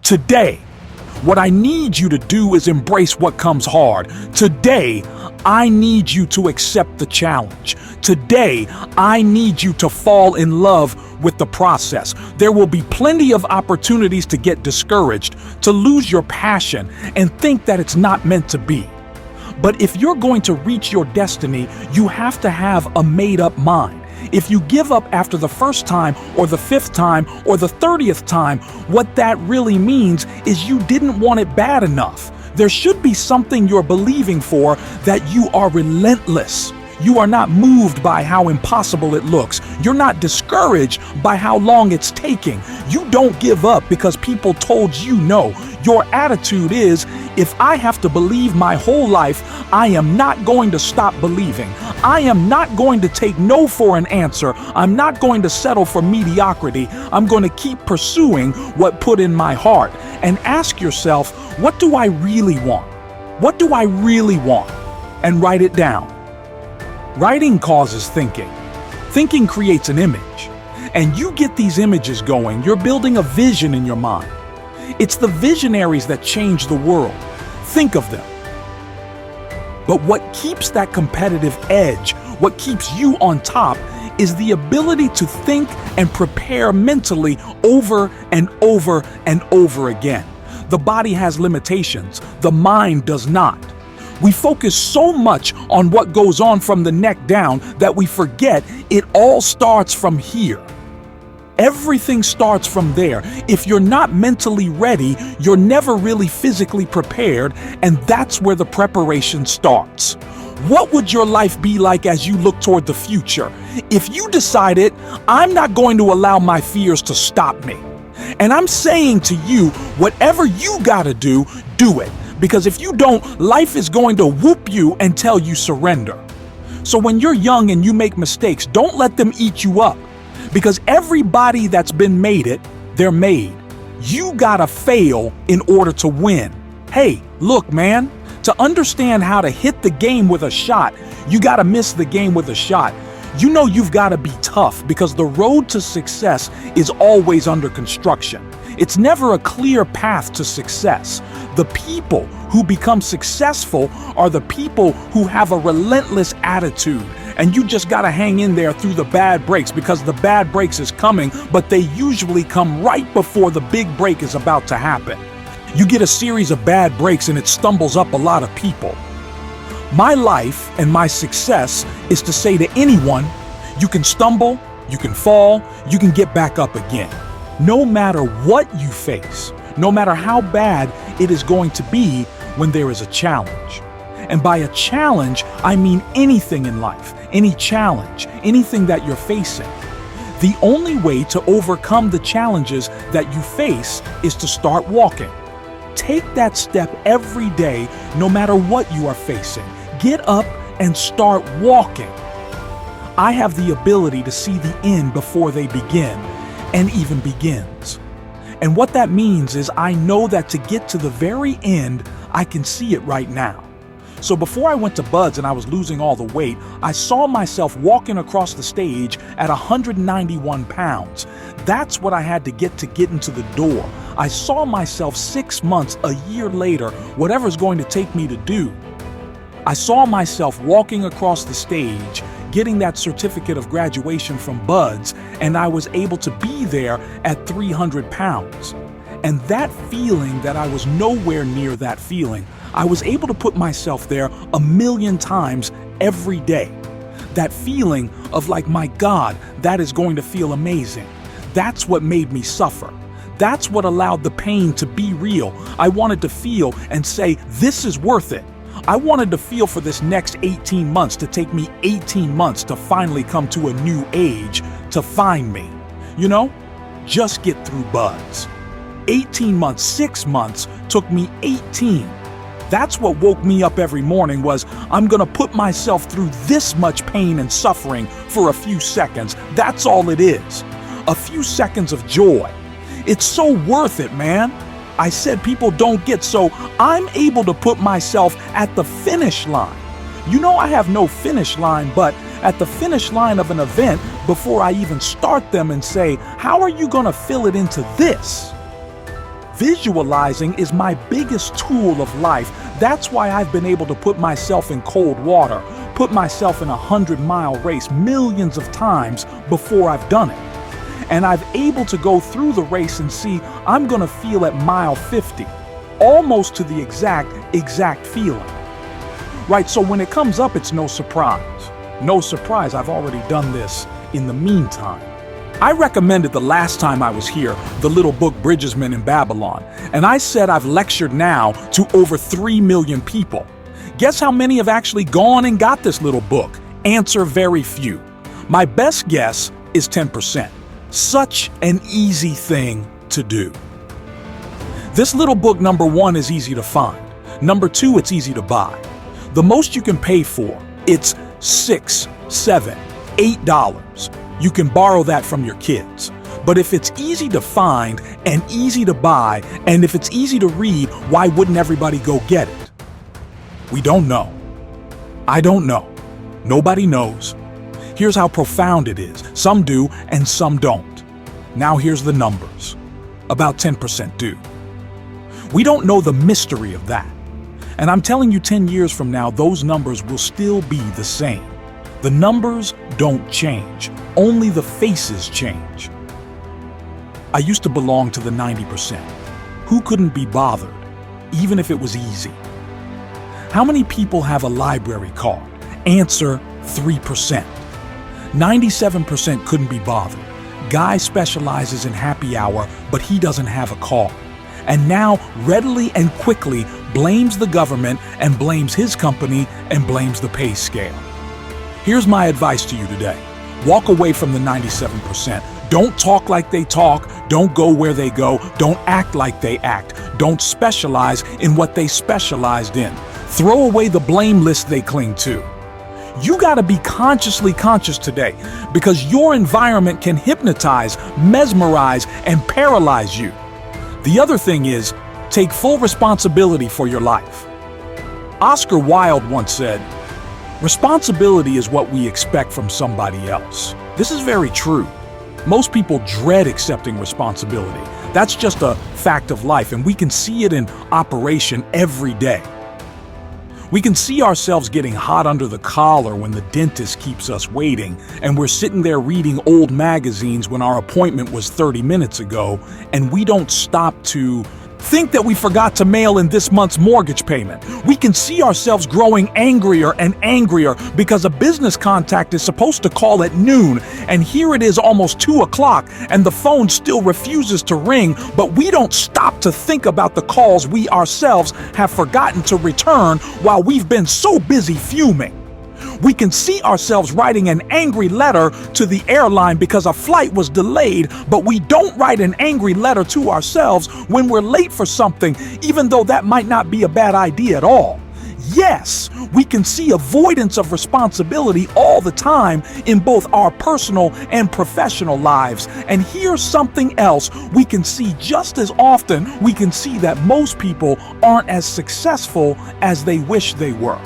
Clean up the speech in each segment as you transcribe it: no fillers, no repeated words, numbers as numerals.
Today, what I need you to do is embrace what comes hard. Today, I need you to accept the challenge. Today, I need you to fall in love with the process. There will be plenty of opportunities to get discouraged, to lose your passion, and think that it's not meant to be. But if you're going to reach your destiny, you have to have a made-up mind. If you give up after the first time, or the 5th time, or the 30th time, what that really means is you didn't want it bad enough. There should be something you're believing for, that you are relentless. You are not moved by how impossible it looks. You're not discouraged by how long it's taking. You don't give up because people told you no. Your attitude is, if I have to believe my whole life, I am not going to stop believing. I am not going to take no for an answer. I'm not going to settle for mediocrity. I'm going to keep pursuing what put in my heart. And ask yourself, what do I really want? What do I really want? And write it down. Writing causes thinking. Thinking creates an image. And you get these images going, you're building a vision in your mind. It's the visionaries that change the world. Think of them. But what keeps that competitive edge, what keeps you on top, is the ability to think and prepare mentally over and over and over again. The body has limitations, the mind does not. We focus so much on what goes on from the neck down that we forget it all starts from here. Everything starts from there. If you're not mentally ready, you're never really physically prepared, and that's where the preparation starts. What would your life be like as you look toward the future if you decided, I'm not going to allow my fears to stop me? And I'm saying to you, whatever you gotta do, do it. Because if you don't, life is going to whoop you and tell you surrender. So when you're young and you make mistakes, don't let them eat you up. Because everybody that's been made it, they're made. You gotta fail in order to win. Hey, look, man, to understand how to hit the game with a shot, you gotta miss the game with a shot. You know you've gotta be tough because the road to success is always under construction. It's never a clear path to success. The people who become successful are the people who have a relentless attitude. And you just gotta hang in there through the bad breaks, because the bad breaks is coming, but they usually come right before the big break is about to happen. You get a series of bad breaks and it stumbles up a lot of people. My life and my success is to say to anyone, you can stumble, you can fall, you can get back up again. No matter what you face, no matter how bad it is going to be when there is a challenge. And by a challenge, I mean anything in life, any challenge, anything that you're facing. The only way to overcome the challenges that you face is to start walking. Take that step every day, no matter what you are facing. Get up and start walking. I have the ability to see the end before they begin, and even begins. And what that means is I know that to get to the very end, I can see it right now. So before I went to Buds and I was losing all the weight, I saw myself walking across the stage at 191 pounds. That's what I had to get into the door. I saw myself 6 months, a year later, whatever's going to take me to do. I saw myself walking across the stage, getting that certificate of graduation from Buds, and I was able to be there at 300 pounds. And that feeling that I was nowhere near that feeling, I was able to put myself there 1,000,000 times every day. That feeling of like, my God, that is going to feel amazing. That's what made me suffer. That's what allowed the pain to be real. I wanted to feel and say, this is worth it. I wanted to feel for this next 18 months to take me 18 months to finally come to a new age, to find me. You know, just get through Buds. 18 months, 6 months took me 18. That's what woke me up every morning was, I'm gonna put myself through this much pain and suffering for a few seconds. That's all it is. A few seconds of joy. It's so worth it, man. I said people don't get, so I'm able to put myself at the finish line. You know, I have no finish line, but at the finish line of an event, before I even start them and say, how are you gonna fill it into this? Visualizing is my biggest tool of life. That's why I've been able to put myself in cold water, put myself in a 100-mile race millions of times before I've done it. And I've able to go through the race and see I'm gonna feel at mile 50, almost to the exact feeling. Right, so when it comes up, it's no surprise. No surprise, I've already done this in the meantime. I recommended the last time I was here the little book Bridgesman in Babylon, and I said I've lectured now to over 3 million people. Guess how many have actually gone and got this little book? Answer: very few. My best guess is 10%. Such an easy thing to do. This little book, number 1, is easy to find. Number 2, it's easy to buy. The most you can pay for, it's $6, $7, $8. You can borrow that from your kids. But if it's easy to find and easy to buy, and if it's easy to read, why wouldn't everybody go get it? We don't know. I don't know. Nobody knows. Here's how profound it is. Some do and some don't. Now here's the numbers. About 10% do. We don't know the mystery of that. And I'm telling you, 10 years from now, those numbers will still be the same. The numbers don't change. Only the faces change. I used to belong to the 90%. Who couldn't be bothered, even if it was easy? How many people have a library card? Answer: 3%. 97% couldn't be bothered. Guy specializes in happy hour, but he doesn't have a car. And now readily and quickly blames the government and blames his company and blames the pay scale. Here's my advice to you today. Walk away from the 97%. Don't talk like they talk. Don't go where they go. Don't act like they act. Don't specialize in what they specialized in. Throw away the blame list they cling to. You gotta be consciously conscious today, because your environment can hypnotize, mesmerize, and paralyze you. The other thing is, take full responsibility for your life. Oscar Wilde once said, "Responsibility is what we expect from somebody else." This is very true. Most people dread accepting responsibility. That's just a fact of life, and we can see it in operation every day. We can see ourselves getting hot under the collar when the dentist keeps us waiting, and we're sitting there reading old magazines when our appointment was 30 minutes ago, and we don't stop to think that we forgot to mail in this month's mortgage payment. We can see ourselves growing angrier and angrier because a business contact is supposed to call at noon, and here it is almost 2 o'clock, and the phone still refuses to ring, but we don't stop to think about the calls we ourselves have forgotten to return while we've been so busy fuming. We can see ourselves writing an angry letter to the airline because a flight was delayed, but we don't write an angry letter to ourselves when we're late for something, even though that might not be a bad idea at all. Yes, we can see avoidance of responsibility all the time in both our personal and professional lives. And here's something else we can see just as often. We can see that most people aren't as successful as they wish they were.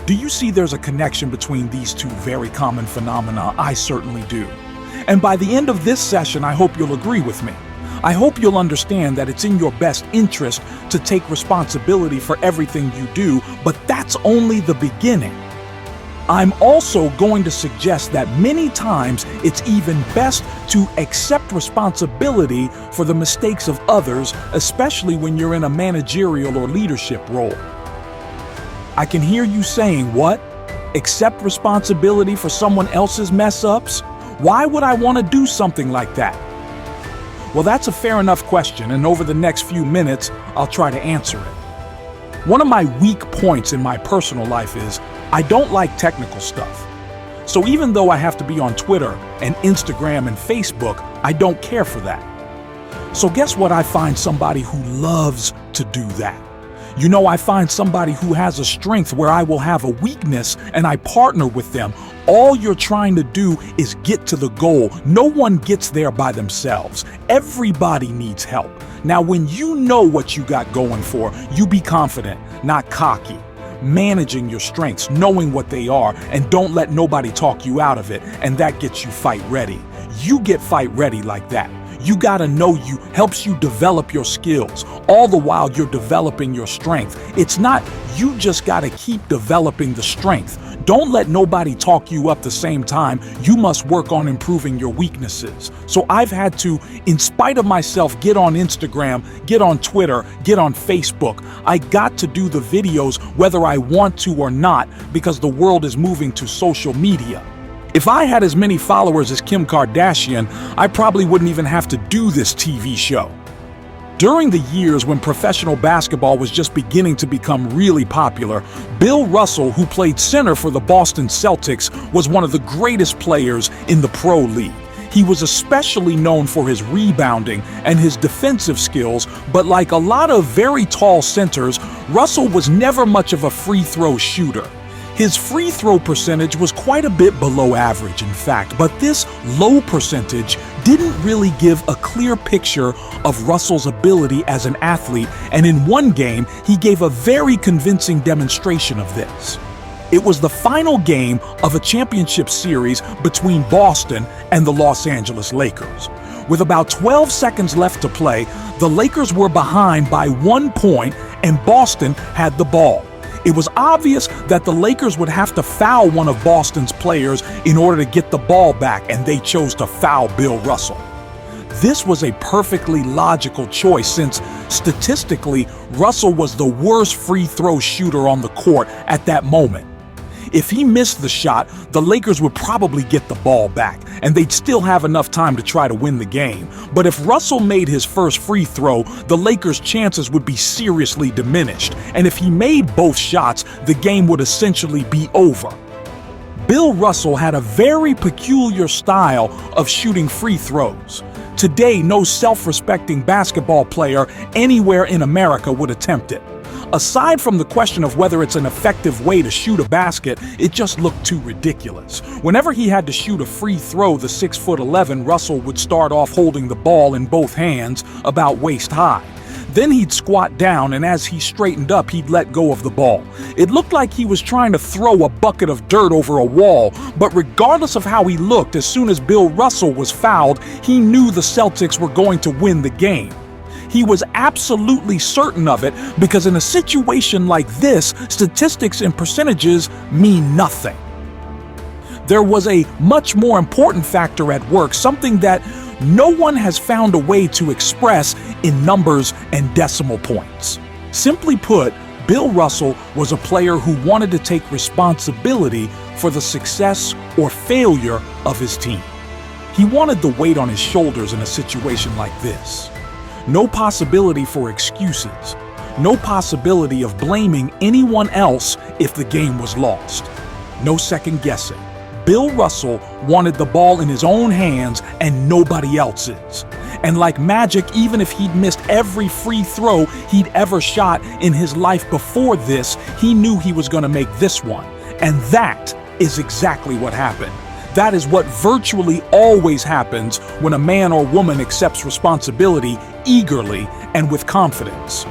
Do you see there's a connection between these two very common phenomena? I certainly do. And by the end of this session, I hope you'll agree with me. I hope you'll understand that it's in your best interest to take responsibility for everything you do, but that's only the beginning. I'm also going to suggest that many times it's even best to accept responsibility for the mistakes of others, especially when you're in a managerial or leadership role. I can hear you saying, what? Accept responsibility for someone else's mess-ups? Why would I want to do something like that? Well, that's a fair enough question, and over the next few minutes, I'll try to answer it. One of my weak points in my personal life is I don't like technical stuff. So even though I have to be on Twitter and Instagram and Facebook, I don't care for that. So guess what? I find somebody who loves to do that. You know, I find somebody who has a strength where I will have a weakness, and I partner with them. All you're trying to do is get to the goal. No one gets there by themselves. Everybody needs help. Now, when you know what you got going for, you be confident, not cocky. Managing your strengths, knowing what they are, and don't let nobody talk you out of it, and that gets you fight ready. You get fight ready like that. You gotta know you helps you develop your skills, all the while you're developing your strength. It's not you just gotta keep developing the strength. Don't let nobody talk you up the same time. You must work on improving your weaknesses. So I've had to, in spite of myself, get on Instagram, get on Twitter, get on Facebook. I got to do the videos whether I want to or not because the world is moving to social media. If I had as many followers as Kim Kardashian, I probably wouldn't even have to do this TV show. During the years when professional basketball was just beginning to become really popular, Bill Russell, who played center for the Boston Celtics, was one of the greatest players in the pro league. He was especially known for his rebounding and his defensive skills, but like a lot of very tall centers, Russell was never much of a free throw shooter. His free throw percentage was quite a bit below average, in fact, but this low percentage didn't really give a clear picture of Russell's ability as an athlete, and in one game, he gave a very convincing demonstration of this. It was the final game of a championship series between Boston and the Los Angeles Lakers. With about 12 seconds left to play, the Lakers were behind by 1 point and Boston had the ball. It was obvious that the Lakers would have to foul one of Boston's players in order to get the ball back, and they chose to foul Bill Russell. This was a perfectly logical choice since, statistically, Russell was the worst free throw shooter on the court at that moment. If he missed the shot, the Lakers would probably get the ball back, and they'd still have enough time to try to win the game. But if Russell made his first free throw, the Lakers' chances would be seriously diminished, and if he made both shots, the game would essentially be over. Bill Russell had a very peculiar style of shooting free throws. Today, no self-respecting basketball player anywhere in America would attempt it. Aside from the question of whether it's an effective way to shoot a basket, it just looked too ridiculous. Whenever he had to shoot a free throw, the 6'11" Russell would start off holding the ball in both hands, about waist high. Then he'd squat down, and as he straightened up, he'd let go of the ball. It looked like he was trying to throw a bucket of dirt over a wall, but regardless of how he looked, as soon as Bill Russell was fouled, he knew the Celtics were going to win the game. He was absolutely certain of it because in a situation like this, statistics and percentages mean nothing. There was a much more important factor at work, something that no one has found a way to express in numbers and decimal points. Simply put, Bill Russell was a player who wanted to take responsibility for the success or failure of his team. He wanted the weight on his shoulders in a situation like this. No possibility for excuses. No possibility of blaming anyone else if the game was lost. No second guessing. Bill Russell wanted the ball in his own hands and nobody else's. And like magic, even if he'd missed every free throw he'd ever shot in his life before this, he knew he was going to make this one. And that is exactly what happened. That is what virtually always happens when a man or woman accepts responsibility eagerly and with confidence.